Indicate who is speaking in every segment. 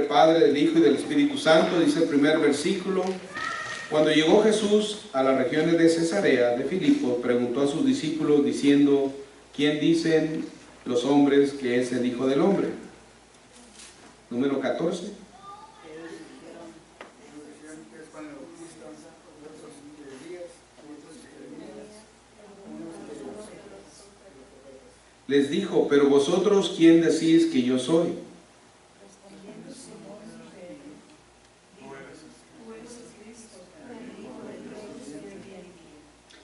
Speaker 1: Padre, del Hijo y del Espíritu Santo. Dice el primer versículo: cuando llegó Jesús a las regiones de Cesarea de Filipo, preguntó a sus discípulos diciendo: ¿quién dicen los hombres que es el Hijo del Hombre? Número 14. Les dijo: pero vosotros, ¿quién decís que yo soy?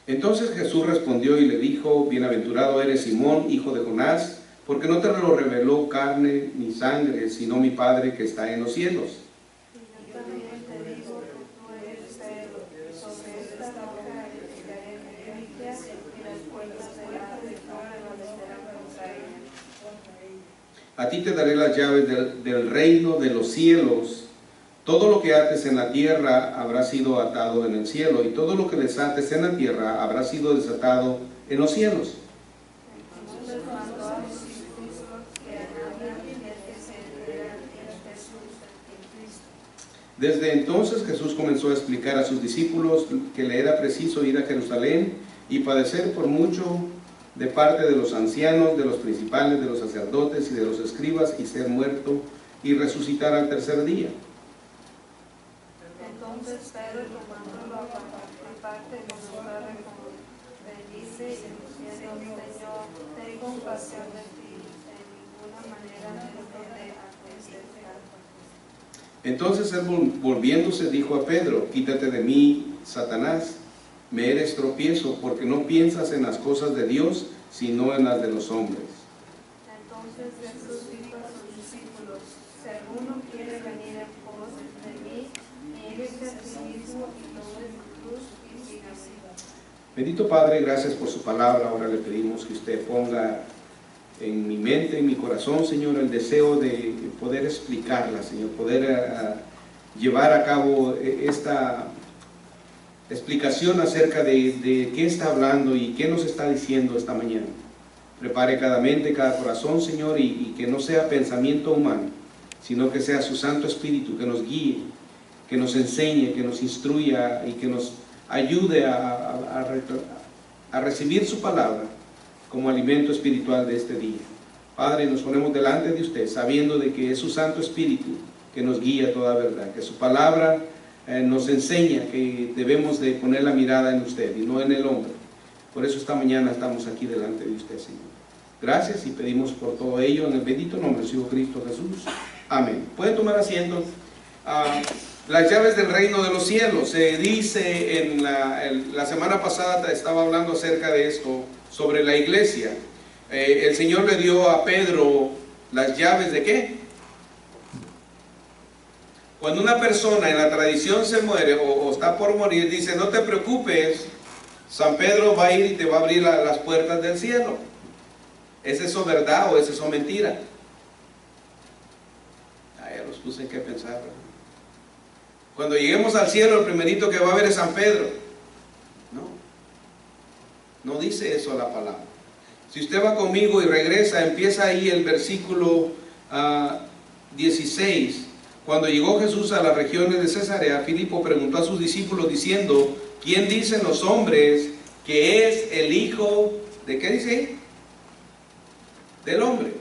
Speaker 1: Entonces Jesús respondió y le dijo: bienaventurado eres, Simón, hijo de Jonás, porque no te lo reveló carne ni sangre, sino mi Padre que está en los cielos. A ti te daré las llaves del reino de los cielos. Todo lo que ates en la tierra habrá sido atado en el cielo, y todo lo que desates en la tierra habrá sido desatado en los cielos. Desde entonces Jesús comenzó a explicar a sus discípulos que le era preciso ir a Jerusalén y padecer por mucho de parte de los ancianos, de los principales, de los sacerdotes y de los escribas, y ser muerto y resucitar al tercer día.
Speaker 2: Entonces Pedro, tomándolo aparte, comenzó a bendice y diciendo: Señor, ten compasión de ti, en ninguna manera me debe acontecer.
Speaker 1: Entonces él, volviéndose, dijo a Pedro: quítate de mí, Satanás, me eres tropiezo, porque no piensas en las cosas de Dios, sino en las de los hombres.
Speaker 2: Entonces Jesús dijo a sus discípulos: si alguno quiere venir en pos de mí, niéguese a sí mismo y tome su cruz y sígame.
Speaker 1: Bendito Padre, gracias por su palabra. Ahora le pedimos que usted ponga en mi mente, en mi corazón, Señor, el deseo de poder explicarla, Señor, poder llevar a cabo esta explicación acerca de qué está hablando y qué nos está diciendo esta mañana. Prepare cada mente, cada corazón, Señor, y que no sea pensamiento humano, sino que sea su Santo Espíritu que nos guíe, que nos enseñe, que nos instruya y que nos ayude a recibir su palabra como alimento espiritual de este día. Padre, nos ponemos delante de usted sabiendo de que es su Santo Espíritu que nos guía a toda verdad, que su palabra nos enseña que debemos de poner la mirada en usted y no en el hombre. Por eso esta mañana estamos aquí delante de usted, Señor. Gracias y pedimos por todo ello en el bendito nombre de su Hijo Cristo Jesús. Amén. Pueden tomar asiento. Las llaves del reino de los cielos. Se dice en la semana pasada estaba hablando acerca de esto, sobre la iglesia. El Señor le dio a Pedro las llaves ¿de qué? Cuando una persona en la tradición se muere o está por morir, dice: no te preocupes, San Pedro va a ir y te va a abrir las puertas del cielo. ¿Es eso verdad o es eso mentira? Ya los puse en qué pensar, ¿verdad? Cuando lleguemos al cielo, el primerito que va a ver es San Pedro. No dice eso la palabra. Si usted va conmigo y regresa, empieza ahí el versículo 16. Cuando llegó Jesús a las regiones de Cesarea, Filipo preguntó a sus discípulos diciendo: ¿quién dicen los hombres que es el Hijo de qué dice ahí? Del hombre.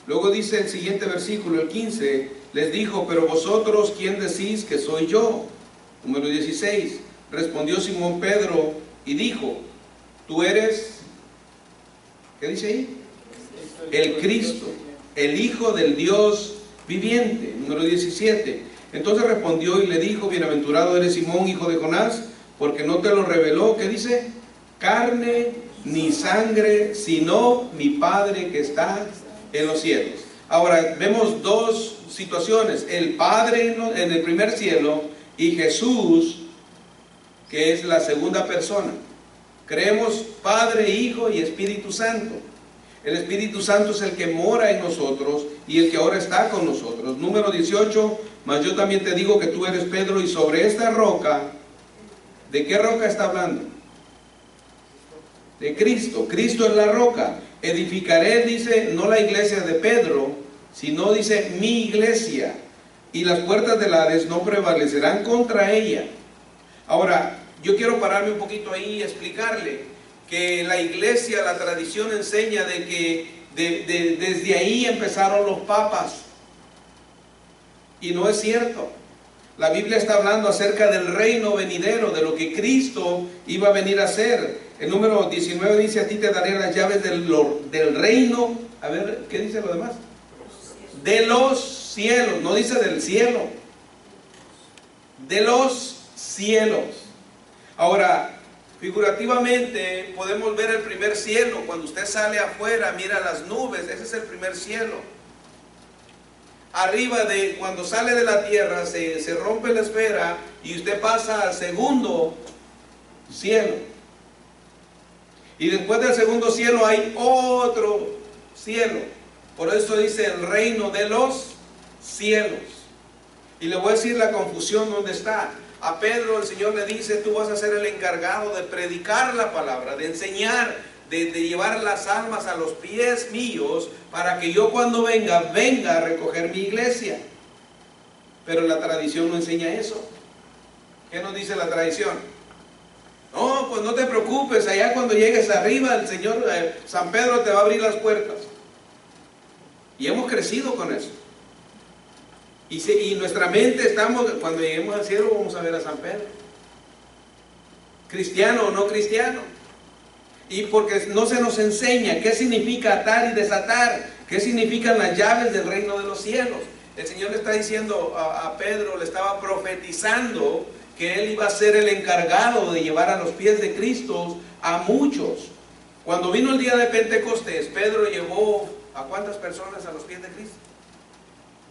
Speaker 1: Luego dice el siguiente versículo, el 15, les dijo: pero vosotros, ¿quién decís que soy yo? Número 16, respondió Simón Pedro y dijo: tú eres, ¿qué dice ahí? El Cristo, el Hijo del Dios viviente. Número 17, entonces respondió y le dijo: bienaventurado eres, Simón, hijo de Jonás, porque no te lo reveló, ¿qué dice? Carne ni sangre, sino mi Padre que está en los cielos. Ahora vemos dos situaciones: el Padre en el primer cielo y Jesús, que es la segunda persona. Creemos Padre, Hijo y Espíritu Santo. El Espíritu Santo es el que mora en nosotros y el que ahora está con nosotros. Número 18, mas yo también te digo que tú eres Pedro, y sobre esta roca, ¿de qué roca está hablando? De Cristo. Cristo es la roca. Edificaré, dice, no la iglesia de Pedro, sino dice mi iglesia. y las puertas del Hades no prevalecerán contra ella. Ahora, yo quiero pararme un poquito ahí y explicarle que la iglesia, la tradición enseña de que desde ahí empezaron los papas, y no es cierto. La Biblia está hablando acerca del reino venidero, de lo que Cristo iba a venir a hacer. El número 19 dice: a ti te daré las llaves del reino. A ver, ¿qué dice lo demás? De los cielos, no dice del cielo, de los cielos. Ahora, figurativamente podemos ver el primer cielo. Cuando usted sale afuera, mira las nubes, ese es el primer cielo. Arriba cuando sale de la tierra, se rompe la esfera y usted pasa al segundo cielo. Y después del segundo cielo hay otro cielo. Por eso dice el reino de los cielos. Y le voy a decir la confusión donde está. A Pedro el Señor le dice: tú vas a ser el encargado de predicar la palabra, de enseñar, de llevar las almas a los pies míos, para que yo cuando venga a recoger mi iglesia. Pero la tradición no enseña eso. ¿Qué nos dice la tradición? No, pues no te preocupes, allá cuando llegues arriba el Señor, San Pedro te va a abrir las puertas. Y hemos crecido con eso. Y nuestra mente estamos, cuando lleguemos al cielo vamos a ver a San Pedro. Cristiano o no cristiano. Y porque no se nos enseña qué significa atar y desatar, qué significan las llaves del reino de los cielos. El Señor le está diciendo a Pedro, le estaba profetizando que él iba a ser el encargado de llevar a los pies de Cristo a muchos. Cuando vino el día de Pentecostés, Pedro llevó ¿a cuántas personas a los pies de Cristo?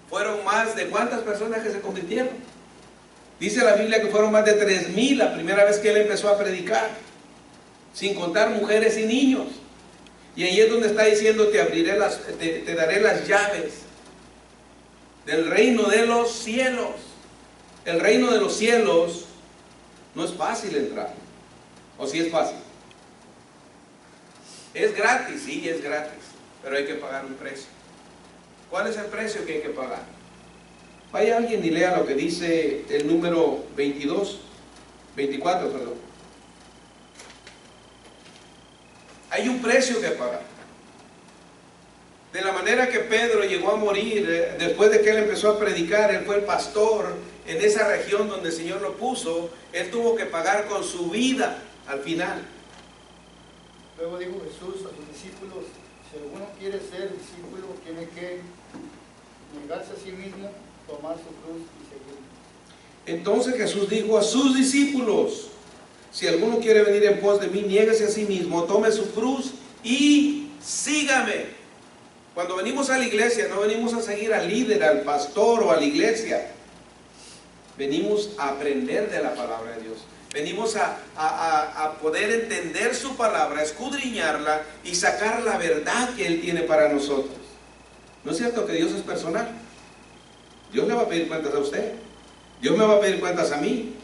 Speaker 1: Fueron más de ¿cuántas personas que se convirtieron? Dice la Biblia que fueron más de 3,000 la primera vez que él empezó a predicar, sin contar mujeres y niños. Y ahí es donde está diciendo: te daré las llaves del reino de los cielos. El reino de los cielos no es fácil entrar. ¿O sí es fácil? Es gratis, sí, es gratis, pero hay que pagar un precio. ¿Cuál es el precio que hay que pagar? Vaya alguien y lea lo que dice el número 24, perdón. Hay un precio que pagar. De la manera que Pedro llegó a morir, después de que él empezó a predicar, él fue el pastor en esa región donde el Señor lo puso, él tuvo que pagar con su vida al final.
Speaker 3: Luego dijo Jesús a sus discípulos: si alguno quiere ser discípulo, tiene que negarse a sí mismo, tomar su cruz y seguirme.
Speaker 1: Entonces Jesús dijo a sus discípulos: si alguno quiere venir en pos de mí, niéguese a sí mismo, tome su cruz y sígame. Cuando venimos a la iglesia, no venimos a seguir al líder, al pastor o a la iglesia. Venimos a aprender de la palabra de Dios. Venimos a poder entender su palabra, escudriñarla y sacar la verdad que Él tiene para nosotros. ¿No es cierto que Dios es personal? Dios le va a pedir cuentas a usted. Dios me va a pedir cuentas a mí.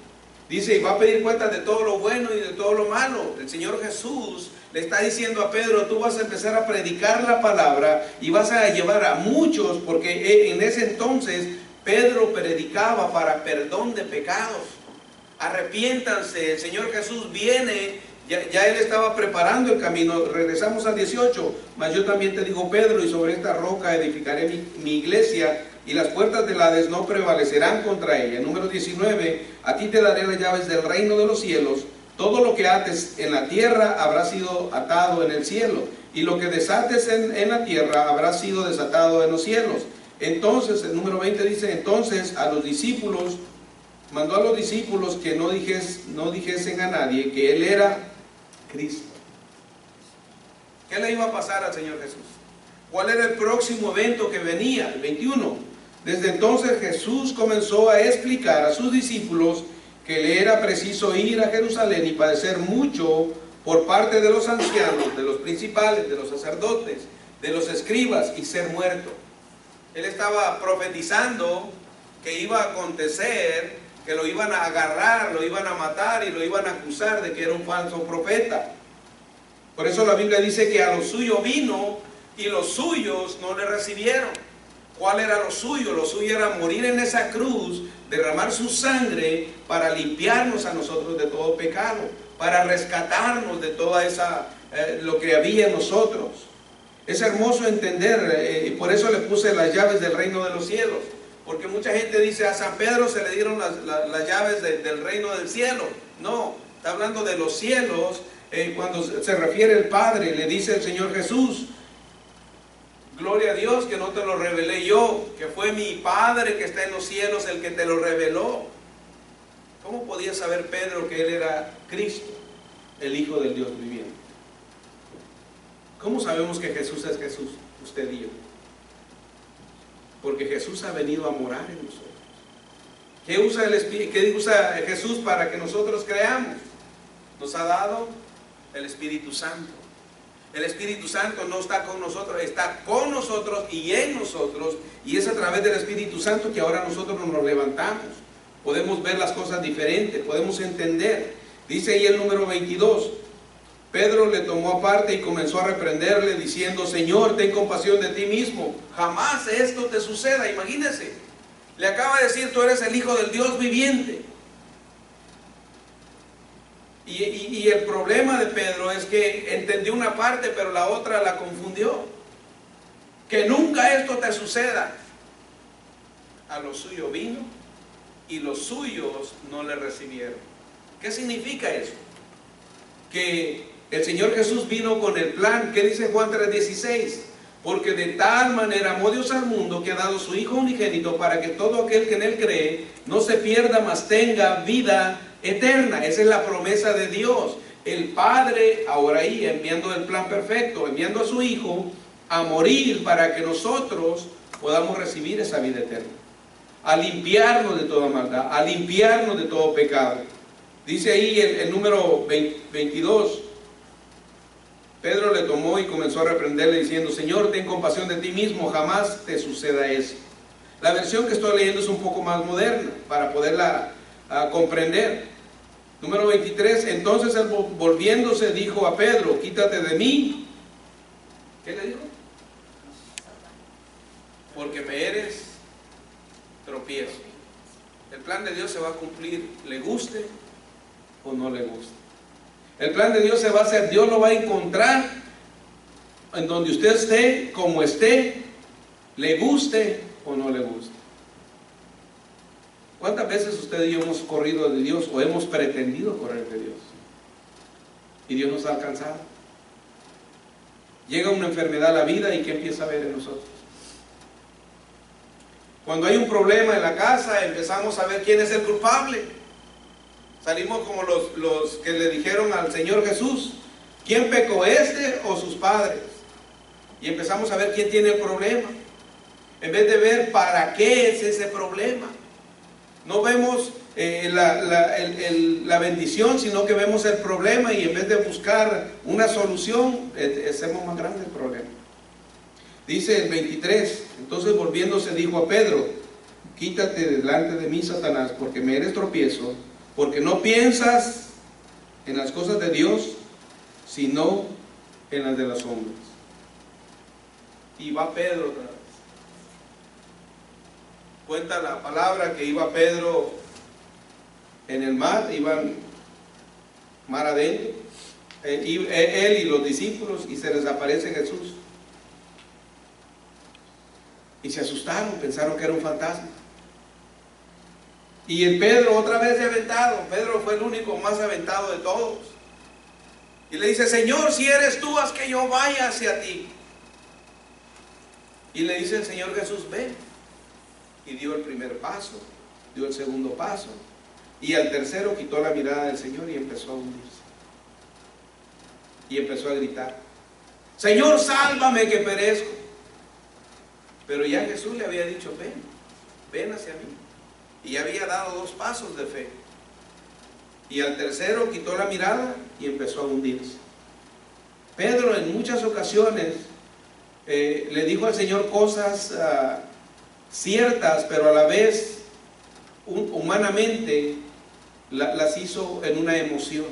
Speaker 1: Dice, y va a pedir cuentas de todo lo bueno y de todo lo malo. El Señor Jesús le está diciendo a Pedro: tú vas a empezar a predicar la palabra y vas a llevar a muchos, porque en ese entonces Pedro predicaba para perdón de pecados. Arrepiéntanse, el Señor Jesús viene, ya Él estaba preparando el camino. Regresamos al 18, mas yo también te digo, Pedro, y sobre esta roca edificaré mi iglesia, y las puertas del Hades no prevalecerán contra ella. Número 19, a ti te daré las llaves del reino de los cielos. Todo lo que ates en la tierra habrá sido atado en el cielo, y lo que desates en la tierra habrá sido desatado en los cielos. Entonces, el número 20 dice: entonces a los discípulos, mandó a los discípulos que no dijesen a nadie que Él era Cristo. ¿Qué le iba a pasar al Señor Jesús? ¿Cuál era el próximo evento que venía? El 21. Desde entonces Jesús comenzó a explicar a sus discípulos que le era preciso ir a Jerusalén y padecer mucho por parte de los ancianos, de los principales, de los sacerdotes, de los escribas, y ser muerto. Él estaba profetizando que iba a acontecer, que lo iban a agarrar, lo iban a matar y lo iban a acusar de que era un falso profeta. Por eso la Biblia dice que a los suyos vino y los suyos no le recibieron. ¿Cuál era lo suyo? Lo suyo era morir en esa cruz, derramar su sangre para limpiarnos a nosotros de todo pecado, para rescatarnos de toda esa, lo que había en nosotros. Es hermoso entender, y por eso le puse las llaves del reino de los cielos, porque mucha gente dice, a San Pedro se le dieron las llaves del reino del cielo. No, está hablando de los cielos. Cuando se refiere el Padre, le dice el Señor Jesús, gloria a Dios que no te lo revelé yo, que fue mi Padre que está en los cielos el que te lo reveló. ¿Cómo podía saber Pedro que él era Cristo, el Hijo del Dios viviente? ¿Cómo sabemos que Jesús es Jesús? Usted y yo. Porque Jesús ha venido a morar en nosotros. ¿Qué usa Jesús para que nosotros creamos? Nos ha dado el Espíritu Santo. El Espíritu Santo no está con nosotros, está con nosotros y en nosotros, y es a través del Espíritu Santo que ahora nosotros nos levantamos. Podemos ver las cosas diferentes, podemos entender. Dice ahí el número 22, Pedro le tomó aparte y comenzó a reprenderle diciendo, Señor, ten compasión de ti mismo, jamás esto te suceda. Imagínense, le acaba de decir, tú eres el Hijo del Dios viviente. Y el problema de Pedro es que entendió una parte, pero la otra la confundió. Que nunca esto te suceda. A lo suyo vino y los suyos no le recibieron. ¿Qué significa eso? Que el Señor Jesús vino con el plan. ¿Qué dice Juan 3:16? Porque de tal manera amó Dios al mundo que ha dado su Hijo unigénito para que todo aquel que en Él cree no se pierda, mas tenga vida eterna. Esa es la promesa de Dios. El Padre ahora ahí enviando el plan perfecto, enviando a su Hijo a morir para que nosotros podamos recibir esa vida eterna, a limpiarnos de toda maldad, a limpiarnos de todo pecado. Dice ahí el número 22, Pedro le tomó y comenzó a reprenderle diciendo, Señor, ten compasión de ti mismo, jamás te suceda eso. La versión que estoy leyendo es un poco más moderna para poderla comprender. Número 23, entonces él volviéndose dijo a Pedro, quítate de mí. ¿Qué le dijo? Porque me eres tropiezo. El plan de Dios se va a cumplir, le guste o no le guste. El plan de Dios se va a hacer, Dios lo va a encontrar en donde usted esté, como esté, le guste o no le guste. ¿Cuántas veces usted y yo hemos corrido de Dios o hemos pretendido correr de Dios? Y Dios nos ha alcanzado. Llega una enfermedad a la vida y ¿qué empieza a ver en nosotros? Cuando hay un problema en la casa, empezamos a ver quién es el culpable. Salimos como los que le dijeron al Señor Jesús, ¿quién pecó, este o sus padres? Y empezamos a ver quién tiene el problema, en vez de ver para qué es ese problema. No vemos la bendición, sino que vemos el problema y en vez de buscar una solución, hacemos más grande el problema. Dice el 23, entonces volviéndose dijo a Pedro, quítate delante de mí, Satanás, porque me eres tropiezo, porque no piensas en las cosas de Dios, sino en las de los hombres. Y va Pedro otra vez. Cuenta la palabra que iba Pedro en el mar, iban mar adentro, él y los discípulos, y se les aparece Jesús. Y se asustaron, pensaron que era un fantasma. Y el Pedro otra vez de aventado, Pedro fue el único más aventado de todos. Y le dice, Señor, si eres tú, haz que yo vaya hacia ti. Y le dice el Señor Jesús, ven. Y dio el primer paso, dio el segundo paso, y al tercero quitó la mirada del Señor y empezó a hundirse. Y empezó a gritar, Señor, sálvame que perezco. Pero ya Jesús le había dicho, ven hacia mí. Y ya había dado 2 pasos de fe. Y al tercero quitó la mirada y empezó a hundirse. Pedro en muchas ocasiones le dijo al Señor cosas ciertas, pero a la vez humanamente las hizo en una emoción.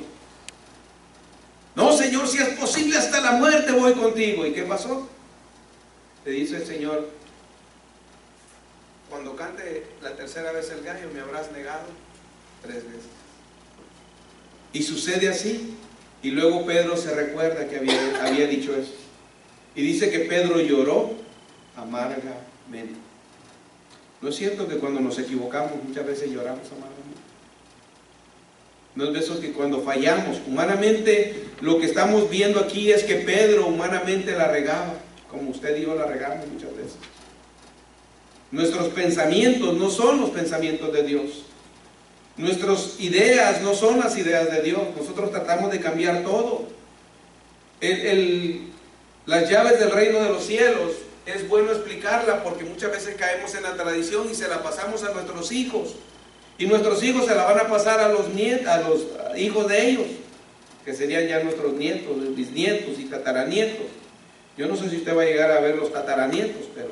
Speaker 1: No, Señor, si es posible hasta la muerte voy contigo. ¿Y qué pasó? Le dice el Señor, cuando cante la tercera vez el gallo me habrás negado 3 veces. Y sucede así. Y luego Pedro se recuerda que había dicho eso. Y dice que Pedro lloró amargamente. ¿No es cierto que cuando nos equivocamos muchas veces lloramos amargamente? ¿No es de eso que cuando fallamos, humanamente, lo que estamos viendo aquí es que Pedro humanamente la regaba, como usted y yo la regamos muchas veces? Nuestros pensamientos no son los pensamientos de Dios. Nuestras ideas no son las ideas de Dios. Nosotros tratamos de cambiar todo. Las llaves del reino de los cielos, es bueno explicarla porque muchas veces caemos en la tradición y se la pasamos a nuestros hijos. Y nuestros hijos se la van a pasar a los hijos de ellos, que serían ya nuestros nietos, bisnietos y tataranietos. Yo no sé si usted va a llegar a ver los tataranietos, pero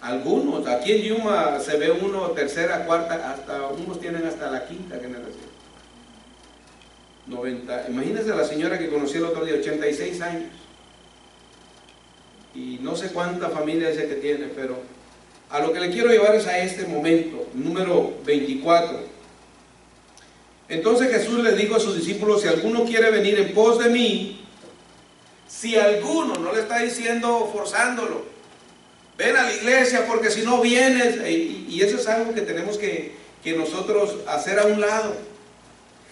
Speaker 1: algunos, aquí en Yuma se ve uno, tercera, cuarta, hasta unos tienen hasta la quinta generación. 90, imagínense la señora que conocí el otro día, 86 años. Y no sé cuánta familia dice que tiene, pero a lo que le quiero llevar es a este momento, número 24. Entonces Jesús les dijo a sus discípulos: si alguno quiere venir en pos de mí, si alguno, no le está diciendo forzándolo, ven a la iglesia porque si no vienes, y eso es algo que tenemos que nosotros hacer a un lado.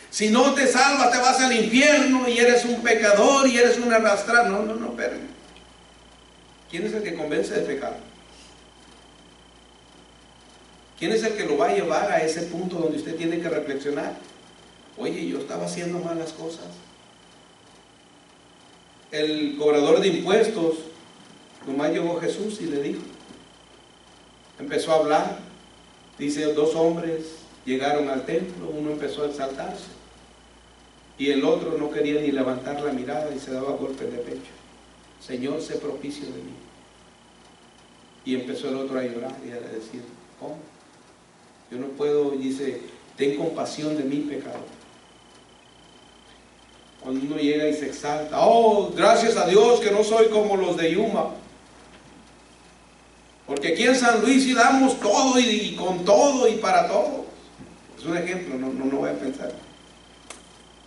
Speaker 1: Si no te salvas te vas al infierno y eres un pecador y eres un arrastrado. No, espérenme. ¿Quién es el que convence de pecado? ¿Quién es el que lo va a llevar a ese punto donde usted tiene que reflexionar? Oye, yo estaba haciendo malas cosas. El cobrador de impuestos, nomás llegó Jesús y le dijo, empezó a hablar. Dice, 2 hombres llegaron al templo, uno empezó a exaltarse y el otro no quería ni levantar la mirada y se daba golpes de pecho. Señor, sé propicio de mí. Y empezó el otro a llorar y a decir, ¿cómo? Yo no puedo. Dice, ten compasión de mi pecador. Cuando uno llega y se exalta, oh, gracias a Dios que no soy como los de Yuma, porque aquí en San Luis sí damos todo y con todo y para todo. Es un ejemplo, no voy a pensar.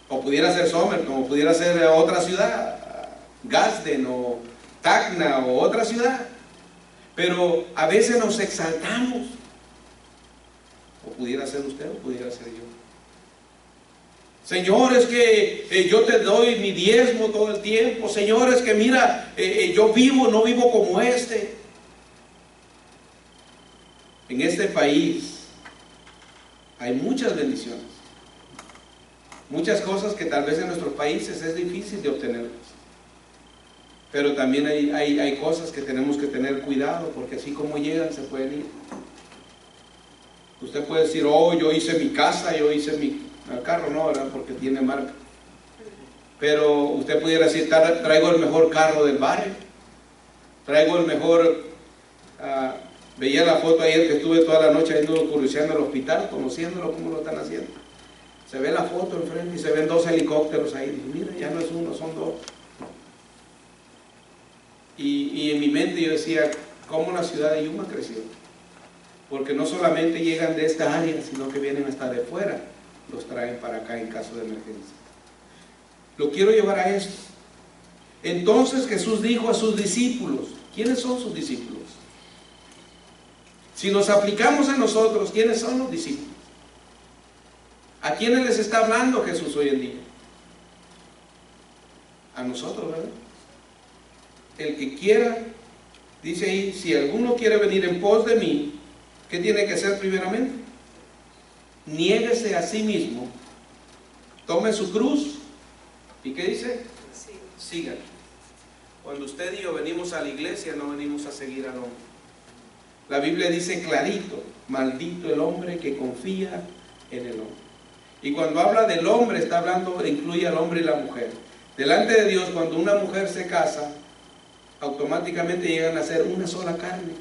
Speaker 1: O pudiera ser Somerton, o pudiera ser otra ciudad, Gadsden o Tacna o otra ciudad, pero a veces nos exaltamos. O pudiera ser usted o pudiera ser yo. Señor, es que yo te doy mi diezmo todo el tiempo. Señor, es que mira, yo no vivo como este. En este país hay muchas bendiciones, muchas cosas que tal vez en nuestros países es difícil de obtenerlas. Pero también hay cosas que tenemos que tener cuidado, porque así como llegan se pueden ir. Usted puede decir, oh, yo hice mi casa, yo hice mi carro, no, ¿verdad? Porque tiene marca. Pero usted pudiera decir, traigo el mejor carro del barrio, traigo el mejor... veía la foto ayer que estuve toda la noche curioseando el hospital, conociéndolo, cómo lo están haciendo. Se ve la foto enfrente y se ven 2 helicópteros ahí. Y mira, ya no es uno, son 2. Y en mi mente yo decía, ¿cómo la ciudad de Yuma creció? Porque no solamente llegan de esta área, sino que vienen hasta de fuera, los traen para acá en caso de emergencia. Lo quiero llevar a esto. Entonces Jesús dijo a sus discípulos, ¿quiénes son sus discípulos? Si nos aplicamos a nosotros, ¿quiénes son los discípulos? ¿A quiénes les está hablando Jesús hoy en día? A nosotros, ¿verdad? El que quiera, dice ahí, si alguno quiere venir en pos de mí, ¿qué tiene que hacer primeramente? Niéguese a sí mismo, tome su cruz, ¿y qué dice? Síganme. Cuando usted y yo venimos a la iglesia, no venimos a seguir al hombre. La Biblia dice clarito, maldito el hombre que confía en el hombre. Y cuando habla del hombre, está hablando, incluye al hombre y la mujer. Delante de Dios, cuando una mujer se casa, automáticamente llegan a ser una sola carne.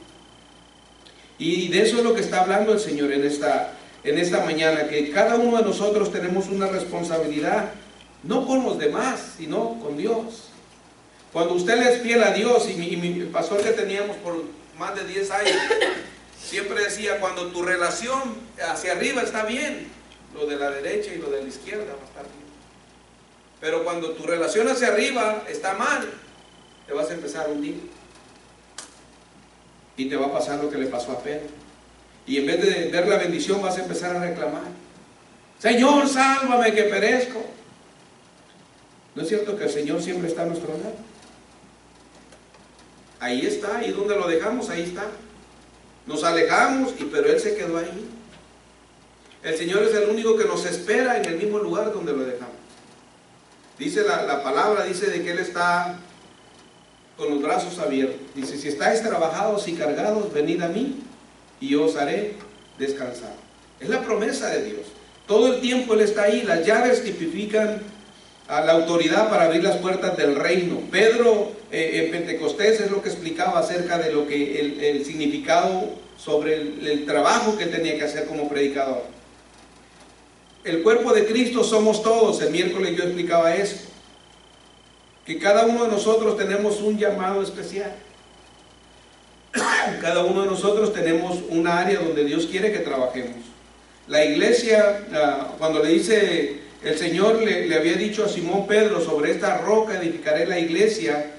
Speaker 1: Y de eso es lo que está hablando el Señor en esta mañana, que cada uno de nosotros tenemos una responsabilidad, no con los demás, sino con Dios. Cuando usted le es fiel a Dios, y el pastor que teníamos por más de 10 años, siempre decía, cuando tu relación hacia arriba está bien, lo de la derecha y lo de la izquierda va a estar bien. Pero cuando tu relación hacia arriba está mal, te vas a empezar a hundir. Y te va a pasar lo que le pasó a Pedro. Y en vez de ver la bendición, vas a empezar a reclamar: Señor, sálvame que perezco. ¿No es cierto que el Señor siempre está a nuestro lado? Ahí está, y donde lo dejamos, ahí está. Nos alejamos, pero Él se quedó ahí. El Señor es el único que nos espera en el mismo lugar donde lo dejamos. Dice la palabra, dice de que Él está con los brazos abiertos. Dice: si estáis trabajados y cargados, venid a mí y yo os haré descansar. Es la promesa de Dios. Todo el tiempo Él está ahí. Las llaves tipifican a la autoridad para abrir las puertas del reino. Pedro en Pentecostés es lo que explicaba acerca de lo que el significado sobre el trabajo que tenía que hacer como predicador. El cuerpo de Cristo somos todos. El miércoles yo explicaba eso, que cada uno de nosotros tenemos un llamado especial. Cada uno de nosotros tenemos un área donde Dios quiere que trabajemos. La iglesia, cuando le dice el Señor, le había dicho a Simón Pedro: sobre esta roca edificaré la iglesia,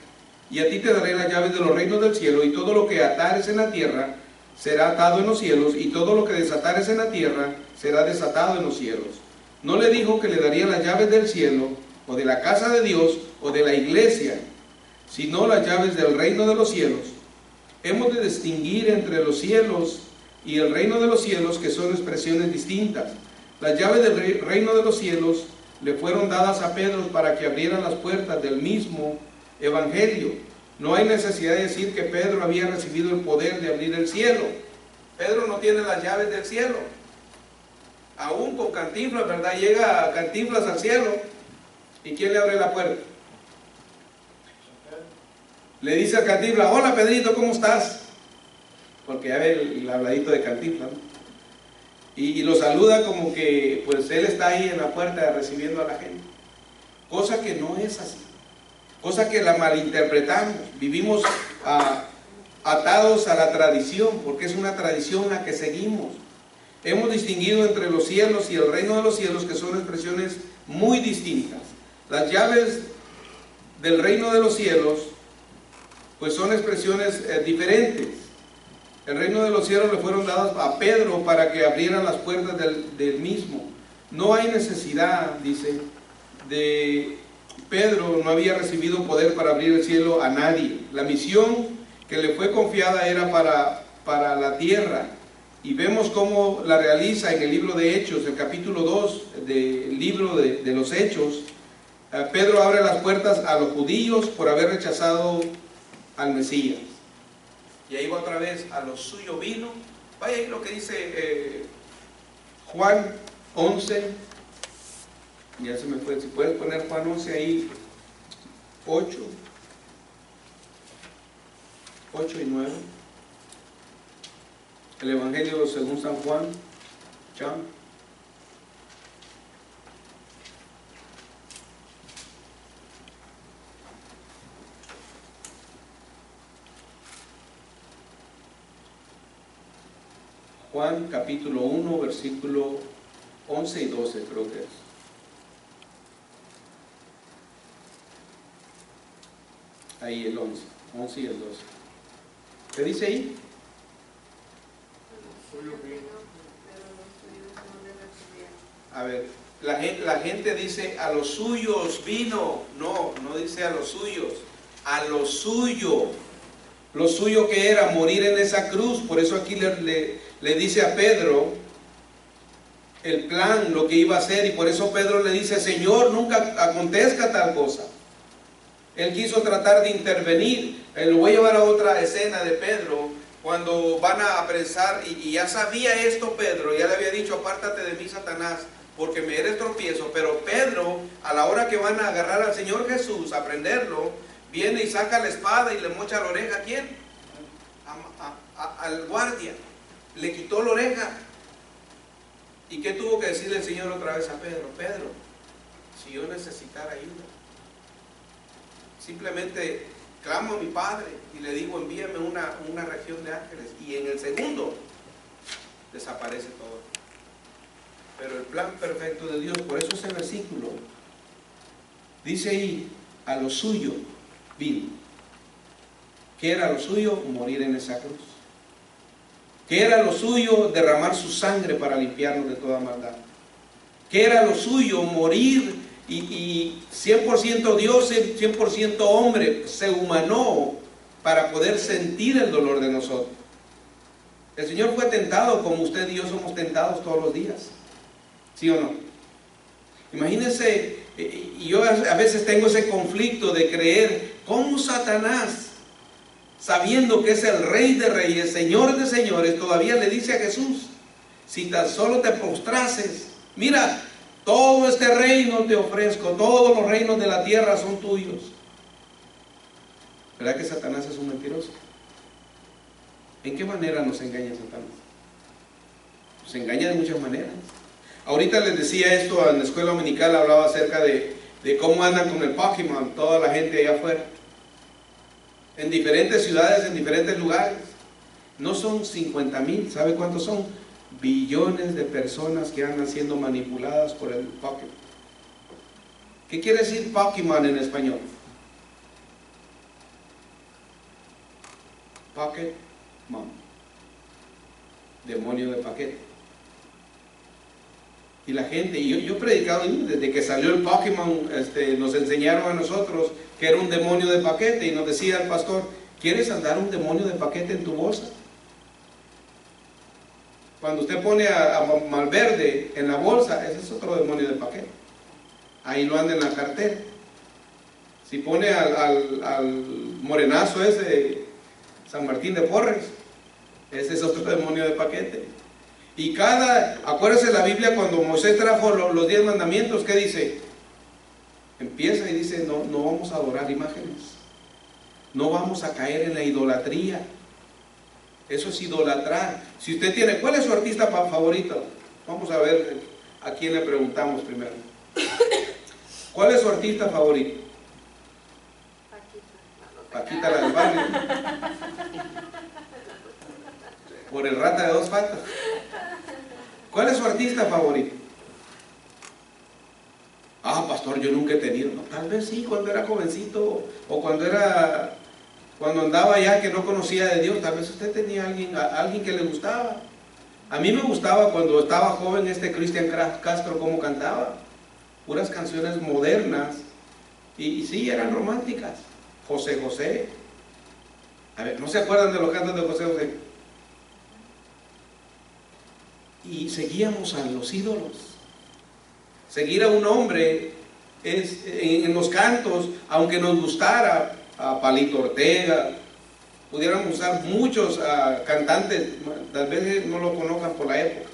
Speaker 1: y a ti te daré las llaves de los reinos del cielo, y todo lo que atares en la tierra será atado en los cielos, y todo lo que desatares en la tierra será desatado en los cielos. No le dijo que le daría las llaves del cielo, o de la casa de Dios, o de la iglesia, sino las llaves del reino de los cielos. Hemos de distinguir entre los cielos y el reino de los cielos, que son expresiones distintas. Las llaves del reino de los cielos le fueron dadas a Pedro para que abrieran las puertas del mismo evangelio. No hay necesidad de decir que Pedro había recibido el poder de abrir el cielo. Pedro no tiene las llaves del cielo. Aún con Cantinflas, ¿verdad? Llega Cantinflas al cielo, ¿y quién le abre la puerta? Le dice a Cantinflas: hola Pedrito, ¿cómo estás? Porque ya ve el habladito de Cantinflas, ¿no? Y lo saluda como que pues él está ahí en la puerta recibiendo a la gente. Cosa que no es así. Cosa que la malinterpretamos. Vivimos atados a la tradición, porque es una tradición la que seguimos. Hemos distinguido entre los cielos y el reino de los cielos, que son expresiones muy distintas. Las llaves del reino de los cielos pues son expresiones diferentes. El reino de los cielos le fueron dadas a Pedro para que abriera las puertas del mismo. No hay necesidad, dice, de Pedro no había recibido poder para abrir el cielo a nadie. La misión que le fue confiada era para la tierra, y vemos cómo la realiza en el libro de Hechos, el capítulo 2 del libro de los Hechos. Pedro abre las puertas a los judíos por haber rechazado al Mesías. Y ahí va otra vez: a lo suyo vino. Vaya ahí lo que dice Juan 11. Ya se me fue. Si puedes poner Juan 11 ahí, 8 y 9. El Evangelio según San Juan. Juan capítulo 1, versículo 11 y 12 creo que es. Ahí el 11 y el 12. ¿Qué dice ahí? A ver, la gente dice: a los suyos vino. No dice a los suyos, a lo suyo. Lo suyo que era morir en esa cruz. Por eso aquí le dice a Pedro el plan, lo que iba a hacer, y por eso Pedro le dice: Señor, nunca acontezca tal cosa. Él quiso tratar de intervenir. Lo voy a llevar a otra escena de Pedro, cuando van a apresar, y ya sabía esto Pedro, ya le había dicho: apártate de mí, Satanás, porque me eres tropiezo. Pero Pedro, a la hora que van a agarrar al Señor Jesús, a prenderlo, viene y saca la espada y le mocha la oreja. ¿A quién? Al guardia. Le quitó la oreja. ¿Y qué tuvo que decirle el Señor otra vez a Pedro? Pedro, si yo necesitara ayuda, simplemente clamo a mi Padre y le digo, envíame una región de ángeles, y en el segundo desaparece todo. Pero el plan perfecto de Dios, por eso ese versículo dice ahí, a lo suyo vino. ¿Qué era lo suyo? Morir en esa cruz. ¿Qué era lo suyo? Derramar su sangre para limpiarnos de toda maldad. ¿Qué era lo suyo? Morir y 100% Dios, 100% hombre, se humanó para poder sentir el dolor de nosotros. El Señor fue tentado como usted y yo somos tentados todos los días. ¿Sí o no? Imagínense, yo a veces tengo ese conflicto de creer cómo Satanás, sabiendo que es el Rey de Reyes, Señor de Señores, todavía le dice a Jesús, si tan solo te postrases, mira, todo este reino te ofrezco, todos los reinos de la tierra son tuyos. ¿Verdad que Satanás es un mentiroso? ¿En qué manera nos engaña Satanás? Nos engaña de muchas maneras. Ahorita les decía esto en la escuela dominical, hablaba acerca de cómo andan con el Pokémon, toda la gente allá afuera. En diferentes ciudades, en diferentes lugares. No son 50,000, ¿sabe cuántos son? Billones de personas que andan siendo manipuladas por el Pokémon. ¿Qué quiere decir Pokémon en español? Pokémon. Demonio de paquete. Y la gente, yo he predicado desde que salió el Pokémon, nos enseñaron a nosotros que era un demonio de paquete, y nos decía el pastor, ¿quieres andar un demonio de paquete en tu bolsa? Cuando usted pone a Malverde en la bolsa, ese es otro demonio de paquete. Ahí lo anda en la cartera. Si pone al morenazo ese, San Martín de Porres, ese es otro demonio de paquete. Y acuérdese la Biblia cuando Moisés trajo los 10 mandamientos, ¿qué dice? Empieza y dice, no vamos a adorar imágenes, no vamos a caer en la idolatría. Eso es idolatrar. Si usted tiene, ¿cuál es su artista favorito? Vamos a ver a quién le preguntamos primero. ¿Cuál es su artista favorito? Paquita la del barrio. Por el rata de 2 patas. ¿Cuál es su artista favorito? Ah, pastor, yo nunca he tenido. No, tal vez sí, cuando era jovencito, o cuando andaba ya que no conocía de Dios, tal vez usted tenía alguien que le gustaba. A mí me gustaba cuando estaba joven Cristian Castro, cómo cantaba. Puras canciones modernas, y sí, eran románticas. José José. A ver, ¿no se acuerdan de los cantos de José José? Y seguíamos a los ídolos. Seguir a un hombre en los cantos, aunque nos gustara a Palito Ortega, pudiéramos usar muchos cantantes, tal vez no lo conozcan por la época,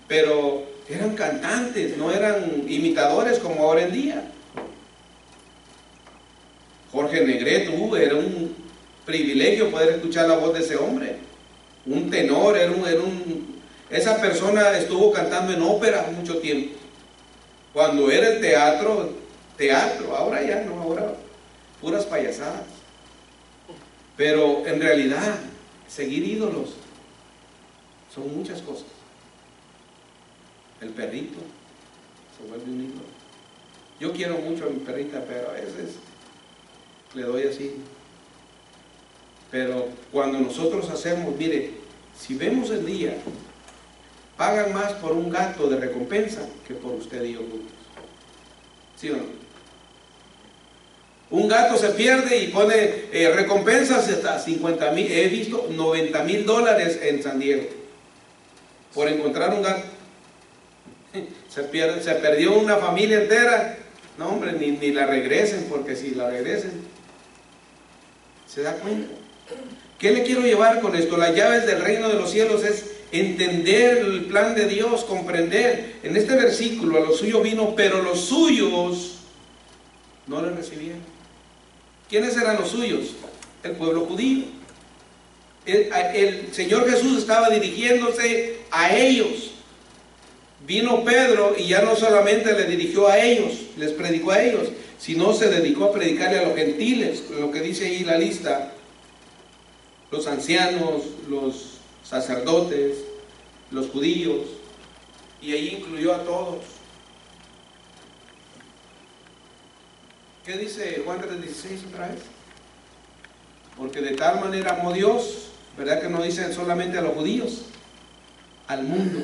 Speaker 1: pero eran cantantes, no eran imitadores como ahora en día. Jorge Negrete, era un privilegio poder escuchar la voz de ese hombre, un tenor, esa persona estuvo cantando en ópera mucho tiempo, cuando era el teatro, ahora ya no, ahora puras payasadas. Pero en realidad, seguir ídolos son muchas cosas. El perrito se vuelve un ídolo. Yo quiero mucho a mi perrita, pero a veces le doy así. Pero cuando nosotros hacemos, mire, si vemos el día, pagan más por un gato de recompensa que por usted y yo juntos. ¿Sí o no? Un gato se pierde y pone recompensas hasta 50,000, he visto $90,000 en San Diego por encontrar un gato. Se perdió una familia entera. No, hombre, ni la regresen, porque si la regresen, ¿se da cuenta? ¿Qué le quiero llevar con esto? Las llaves del reino de los cielos es entender el plan de Dios, comprender. En este versículo, a los suyos vino, pero los suyos no le recibieron. ¿Quiénes eran los suyos? El pueblo judío. El Señor Jesús estaba dirigiéndose a ellos. Vino Pedro y ya no solamente le dirigió a ellos, les predicó a ellos, sino se dedicó a predicarle a los gentiles, lo que dice ahí la lista, los ancianos, los sacerdotes, los judíos, y ahí incluyó a todos. ¿Qué dice Juan 3:16 otra vez? Porque de tal manera amó Dios, ¿verdad que no dice solamente a los judíos? Al mundo.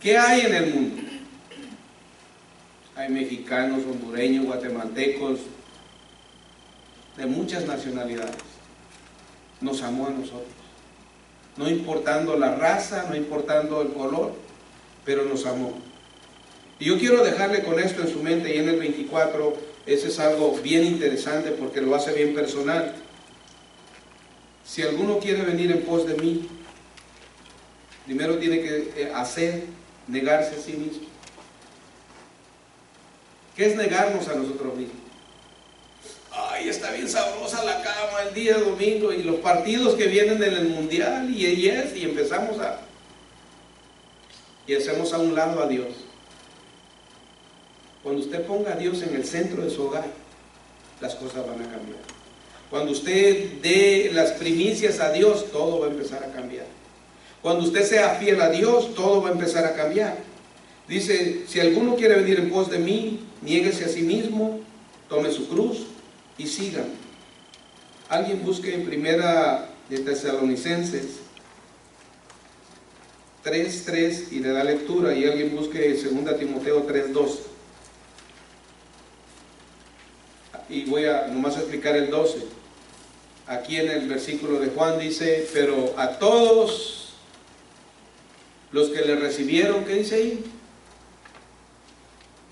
Speaker 1: ¿Qué hay en el mundo? Hay mexicanos, hondureños, guatemaltecos, de muchas nacionalidades. Nos amó a nosotros, no importando la raza, no importando el color, pero nos amó. Y yo quiero dejarle con esto en su mente, y en el 24, ese es algo bien interesante porque lo hace bien personal. Si alguno quiere venir en pos de mí, primero tiene que negarse a sí mismo. ¿Qué es negarnos a nosotros mismos? Ay, está bien sabrosa la cama el día domingo y los partidos que vienen en el mundial y empezamos y hacemos a un lado a Dios. Cuando usted ponga a Dios en el centro de su hogar, las cosas van a cambiar. Cuando usted dé las primicias a Dios, todo va a empezar a cambiar. Cuando usted sea fiel a Dios, todo va a empezar a cambiar. Dice, si alguno quiere venir en pos de mí, niéguese a sí mismo, tome su cruz y síganme. Alguien busque en Primera de Tesalonicenses 3:3 y le da lectura, y alguien busque 2 Timoteo 3:12. Y voy a nomás explicar el 12. Aquí en el versículo de Juan dice, pero a todos los que le recibieron, ¿qué dice ahí?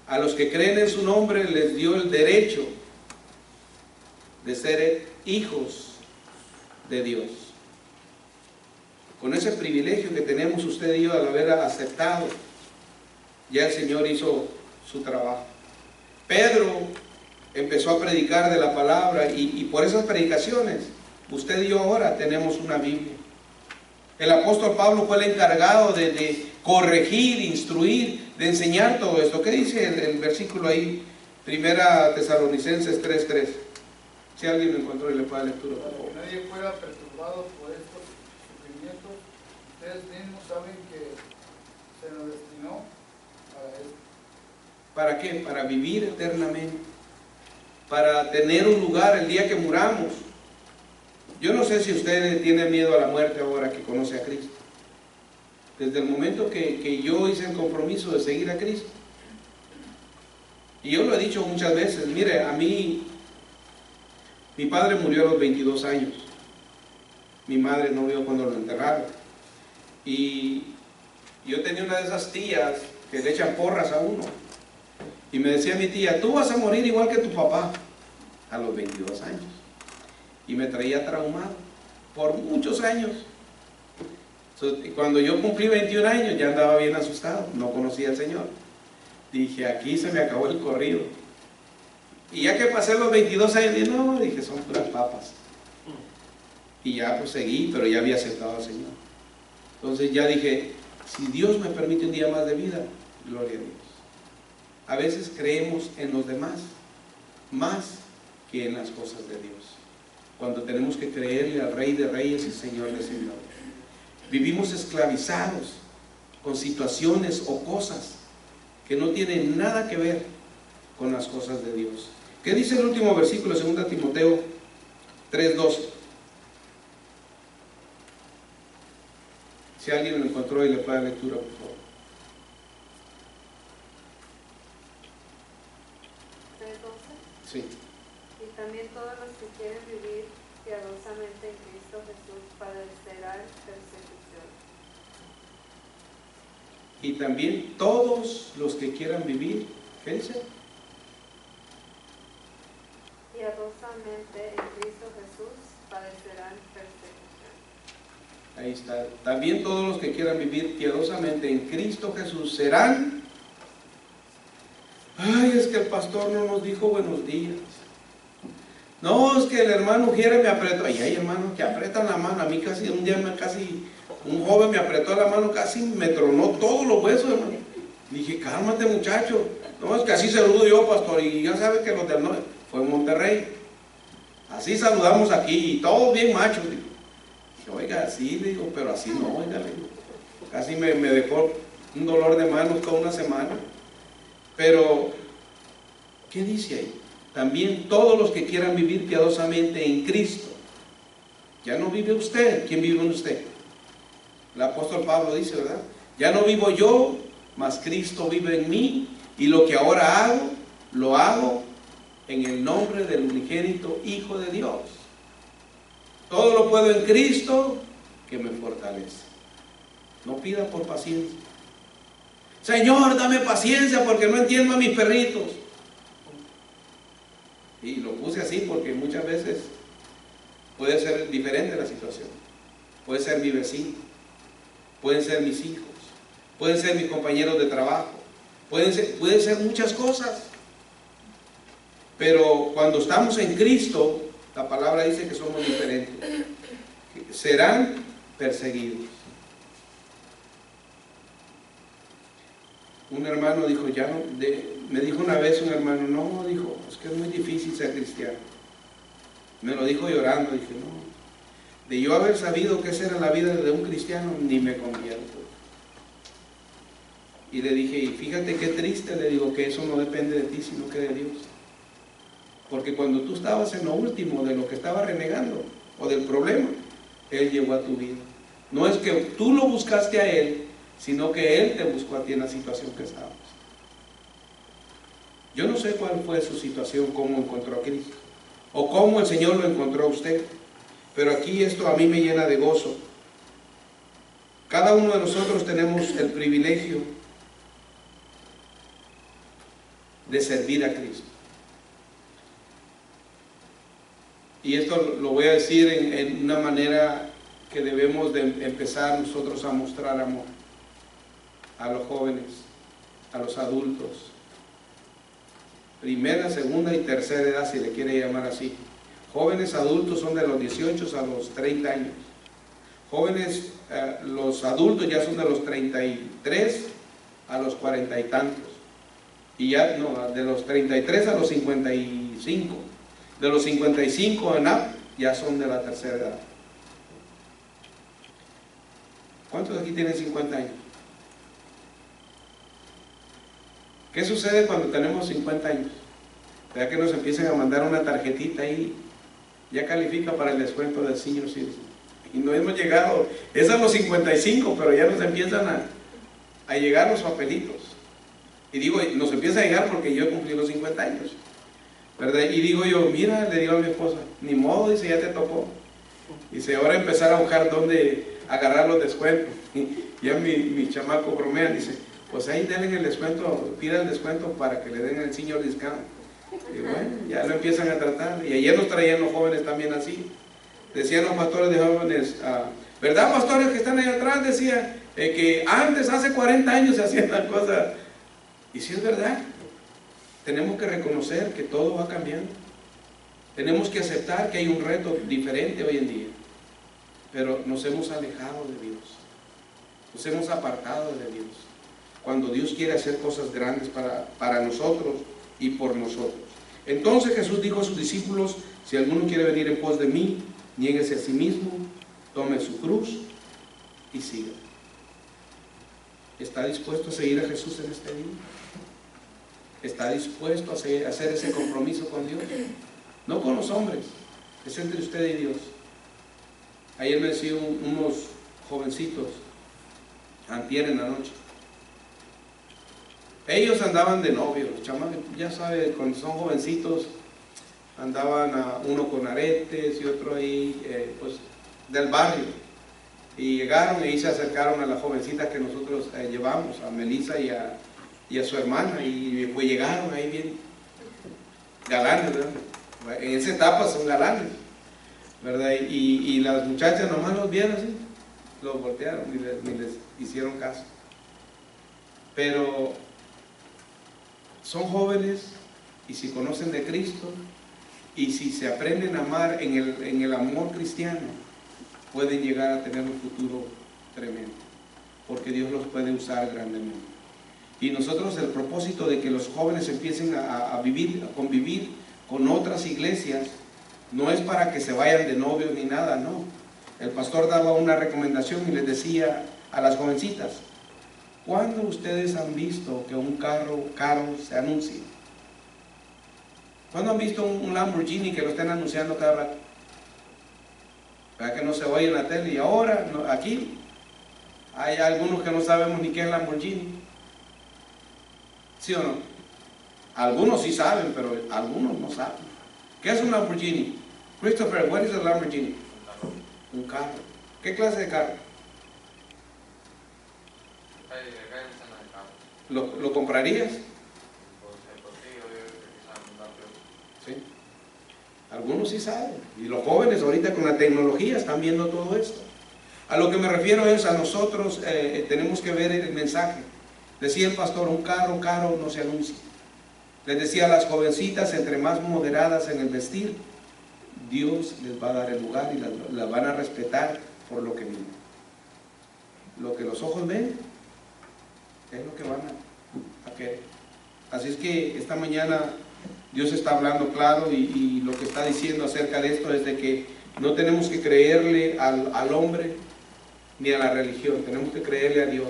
Speaker 1: A los que creen en su nombre les dio el derecho de ser hijos de Dios. Con ese privilegio que tenemos usted y yo al haber aceptado, ya el Señor hizo su trabajo. Pedro empezó a predicar de la palabra y por esas predicaciones, usted y yo ahora tenemos una Biblia. El apóstol Pablo fue el encargado de corregir, instruir, de enseñar todo esto. ¿Qué dice el versículo ahí? Primera Tesalonicenses 3:3. Si alguien lo encontró y le puede dar lectura, por favor.
Speaker 3: Nadie fuera perturbado por estos sufrimientos. Ustedes mismos saben que se nos destinó para esto.
Speaker 1: ¿Para qué? Para vivir eternamente, para tener un lugar el día que muramos. Yo no sé si usted tiene miedo a la muerte ahora que conoce a Cristo. Desde el momento que yo hice el compromiso de seguir a Cristo, y yo lo he dicho muchas veces, mire, a mí, mi padre murió a los 22 años, mi madre no vio cuando lo enterraron, y yo tenía una de esas tías que le echan porras a uno, y me decía mi tía, tú vas a morir igual que tu papá, a los 22 años, y me traía traumado por muchos años. Cuando yo cumplí 21 años ya andaba bien asustado, no conocía al Señor. Dije, aquí se me acabó el corrido. Y ya que pasé los 22 años, dije, son puras papas. Y ya pues seguí, pero ya había aceptado al Señor. Entonces ya dije, si Dios me permite un día más de vida, gloria a Dios. A veces creemos en los demás más que en las cosas de Dios, cuando tenemos que creerle al Rey de Reyes y Señor de Señores. Vivimos esclavizados con situaciones o cosas que no tienen nada que ver con las cosas de Dios. ¿Qué dice el último versículo de 2 Timoteo 3:12? Si alguien lo encontró y le puede dar lectura, por favor.
Speaker 2: 3:12.
Speaker 1: Sí.
Speaker 2: Y también todos los que quieren vivir piadosamente en Cristo Jesús padecerán persecución.
Speaker 1: Y también todos los que quieran vivir, ¿qué dice?
Speaker 2: Piadosamente en Cristo Jesús padecerán persecución.
Speaker 1: Ahí está. También todos los que quieran vivir piadosamente en Cristo Jesús serán. Ay, es que el pastor no nos dijo buenos días. No, es que el hermano Ujiere me apretó. Ay, hay hermanos que apretan la mano. A mí casi un día un joven me apretó la mano, casi me tronó todos los huesos, hermano. Dije, cálmate muchacho, No, es que así saludo yo, pastor, y ya sabe que los del norte, fue en Monterrey. Así saludamos aquí, y todos bien machos. Digo, oiga, sí, le digo, pero así no, oiga, le digo. Casi me dejó un dolor de manos toda una semana. Pero, ¿qué dice ahí? También todos los que quieran vivir piadosamente en Cristo. Ya no vive usted. ¿Quién vive en usted? El apóstol Pablo dice, ¿verdad? Ya no vivo yo, mas Cristo vive en mí, y lo que ahora hago, lo hago en el nombre del unigénito Hijo de Dios. Todo lo puedo en Cristo que me fortalece. No pida por paciencia. Señor, dame paciencia porque no entiendo a mis perritos. Y lo puse así porque muchas veces puede ser diferente la situación. Puede ser mi vecino, pueden ser mis hijos, pueden ser mis compañeros de trabajo, pueden ser muchas cosas. Pero cuando estamos en Cristo, la palabra dice que somos diferentes. Serán perseguidos. Un hermano dijo, me dijo una vez un hermano, no, dijo, es que es muy difícil ser cristiano. Me lo dijo llorando, dije, no. De yo haber sabido que esa era la vida de un cristiano, ni me convierto. Y le dije, y fíjate qué triste, le digo, que eso no depende de ti, sino que de Dios. Porque cuando tú estabas en lo último de lo que estabas renegando, o del problema, Él llegó a tu vida. No es que tú lo buscaste a Él, sino que Él te buscó a ti en la situación que estabas. Yo no sé cuál fue su situación, cómo encontró a Cristo, o cómo el Señor lo encontró a usted. Pero aquí esto a mí me llena de gozo. Cada uno de nosotros tenemos el privilegio de servir a Cristo. Y esto lo voy a decir en una manera que debemos de empezar nosotros a mostrar amor a los jóvenes, a los adultos, primera, segunda y tercera edad, si le quiere llamar así. Jóvenes adultos son de los 18 a los 30 años. Jóvenes, los adultos ya son de los 33 a los 40 y tantos. Y ya, no, de los 33 a los 55. De los 55 en up, ya son de la tercera edad. ¿Cuántos de aquí tienen 50 años? ¿Qué sucede cuando tenemos 50 años? ¿Verdad que nos empiezan a mandar una tarjetita ahí? Ya califica para el descuento del senior citizen. Y no hemos llegado, es a los 55, pero ya nos empiezan a llegar los papelitos. Y digo, nos empieza a llegar porque yo he cumplido los 50 años, ¿verdad? Y digo yo, mira, le digo a mi esposa, ni modo, dice, ya te tocó. Dice, ahora empezar a buscar dónde agarrar los descuentos. Y ya mi chamaco bromea, dice, pues ahí denle el descuento, pida el descuento para que le den el senior discount. Y bueno, ya lo empiezan a tratar. Y ayer nos traían los jóvenes también así. Decían los pastores de jóvenes, ¿verdad, pastores que están ahí atrás? Decían que antes, hace 40 años se hacían las cosas. Y si es verdad, tenemos que reconocer que todo va cambiando. Tenemos que aceptar que hay un reto diferente hoy en día. Pero nos hemos alejado de Dios. Nos hemos apartado de Dios. Cuando Dios quiere hacer cosas grandes para nosotros y por nosotros. Entonces Jesús dijo a sus discípulos, si alguno quiere venir en pos de mí, niéguese a sí mismo, tome su cruz y siga. ¿Está dispuesto a seguir a Jesús en este día? ¿Está dispuesto a hacer ese compromiso con Dios? No con los hombres, es entre usted y Dios. Ayer me decían unos jovencitos, antier en la noche. Ellos andaban de novios, los chamacos, ya sabe, cuando son jovencitos, andaban uno con aretes y otro ahí, pues, del barrio. Y llegaron y se acercaron a las jovencitas que nosotros llevamos, a Melissa y a su hermana, y pues llegaron ahí bien galanes, ¿verdad? En esa etapa son galanes, ¿verdad? Y las muchachas nomás los vieron así, los voltearon y les hicieron caso. Pero son jóvenes, y si conocen de Cristo, y si se aprenden a amar en el amor cristiano, pueden llegar a tener un futuro tremendo, porque Dios los puede usar grandemente. Y nosotros, el propósito de que los jóvenes empiecen a convivir con otras iglesias, no es para que se vayan de novios ni nada, no. El pastor daba una recomendación y les decía a las jovencitas: ¿cuándo ustedes han visto que un carro caro se anuncie? ¿Cuándo han visto un Lamborghini que lo estén anunciando cada rato? ¿Verdad que no se oye en la tele? Y ahora, aquí, hay algunos que no sabemos ni qué es Lamborghini. ¿Sí o no? Algunos sí saben, pero algunos no saben. ¿Qué es un Lamborghini? Christopher, what is a Lamborghini? Un carro. ¿Qué clase de carro? ¿Lo comprarías? ¿Sí? Algunos sí saben. Y los jóvenes ahorita con la tecnología están viendo todo esto. A lo que me refiero es a nosotros tenemos que ver el mensaje. Decía el pastor: un carro caro no se anuncia. Les decía a las jovencitas, entre más moderadas en el vestir, Dios les va a dar el lugar y las van a respetar por lo que miran. Lo que los ojos ven es lo que van a querer. Así es que esta mañana Dios está hablando claro, y lo que está diciendo acerca de esto es de que no tenemos que creerle al hombre ni a la religión, tenemos que creerle a Dios.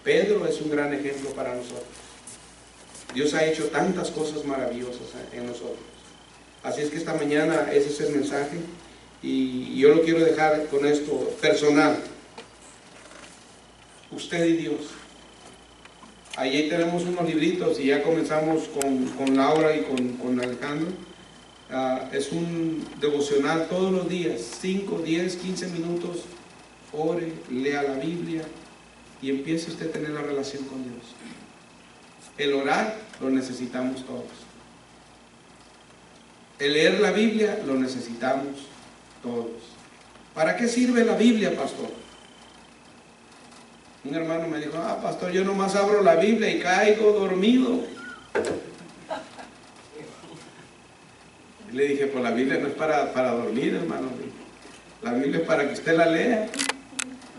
Speaker 1: Pedro es un gran ejemplo para nosotros. Dios ha hecho tantas cosas maravillosas en nosotros. Así es que esta mañana ese es el mensaje, y yo lo quiero dejar con esto personal. Usted y Dios. Allí tenemos unos libritos y ya comenzamos con Laura y con Alejandro. Es un devocional todos los días, 5, 10, 15 minutos. Ore, lea la Biblia y empiece usted a tener la relación con Dios. El orar lo necesitamos todos. El leer la Biblia lo necesitamos todos. ¿Para qué sirve la Biblia, pastor? Un hermano me dijo: pastor, yo nomás abro la Biblia y caigo dormido. Y le dije: pues la Biblia no es para dormir, hermano. La Biblia es para que usted la lea.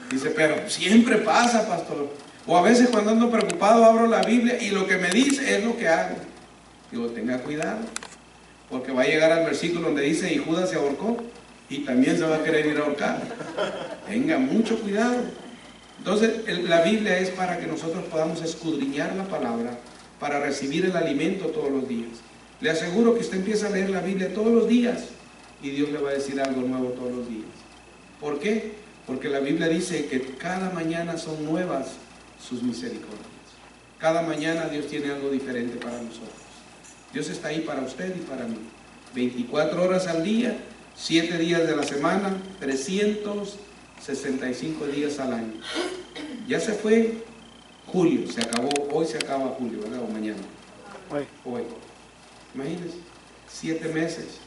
Speaker 1: Dice: pero siempre pasa, pastor. O a veces cuando ando preocupado abro la Biblia y lo que me dice es lo que hago. Digo: tenga cuidado, porque va a llegar al versículo donde dice: y Judas se ahorcó, y también se va a querer ir a ahorcar. Tenga mucho cuidado. Entonces la Biblia es para que nosotros podamos escudriñar la palabra, para recibir el alimento todos los días. Le aseguro que usted empieza a leer la Biblia todos los días y Dios le va a decir algo nuevo todos los días. ¿Por qué? Porque la Biblia dice que cada mañana son nuevas sus misericordias. Cada mañana Dios tiene algo diferente para nosotros. Dios está ahí para usted y para mí. 24 horas al día, 7 días de la semana, 365 días al año. Ya se fue julio, se acabó, hoy se acaba julio, ¿verdad? O mañana. Hoy. Imagínense, 7 meses.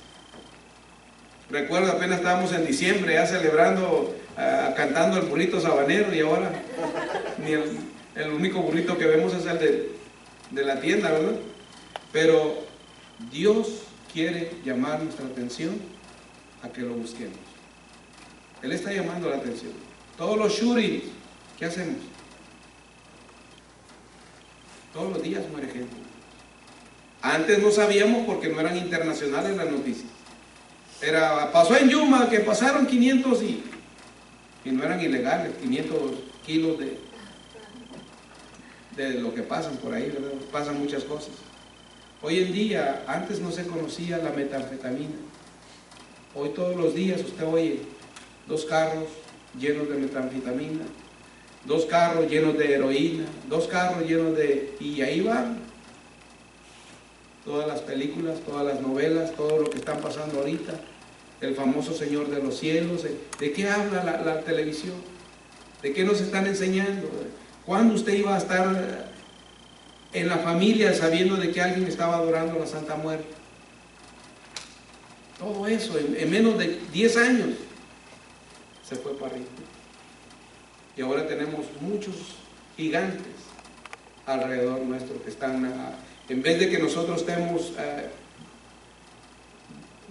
Speaker 1: Recuerdo, apenas estábamos en diciembre ya celebrando, cantando el burrito sabanero, y ahora ni el único burrito que vemos es el de la tienda, ¿verdad? Pero Dios quiere llamar nuestra atención a que lo busquemos. Él está llamando la atención. Todos los shootings, ¿qué hacemos? Todos los días muere gente. Antes no sabíamos porque no eran internacionales las noticias. Pasó en Yuma que pasaron 500 y no eran ilegales, 500 kilos de lo que pasan por ahí, ¿verdad? Pasan muchas cosas. Hoy en día, antes no se conocía la metanfetamina. Hoy todos los días usted oye 2 carros llenos de metanfetamina, 2 carros llenos de heroína, 2 carros llenos y ahí van todas las películas, todas las novelas, todo lo que están pasando ahorita, el famoso Señor de los Cielos. ¿De qué habla la televisión? ¿De qué nos están enseñando? ¿Cuándo usted iba a estar en la familia sabiendo de que alguien estaba adorando a la Santa Muerte? Todo eso en menos de 10 años se fue para arriba. Y ahora tenemos muchos gigantes alrededor nuestro que están, en vez de que nosotros estemos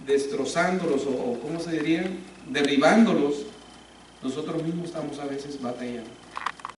Speaker 1: destrozándolos o ¿cómo se diría? Derribándolos, nosotros mismos estamos a veces batallando.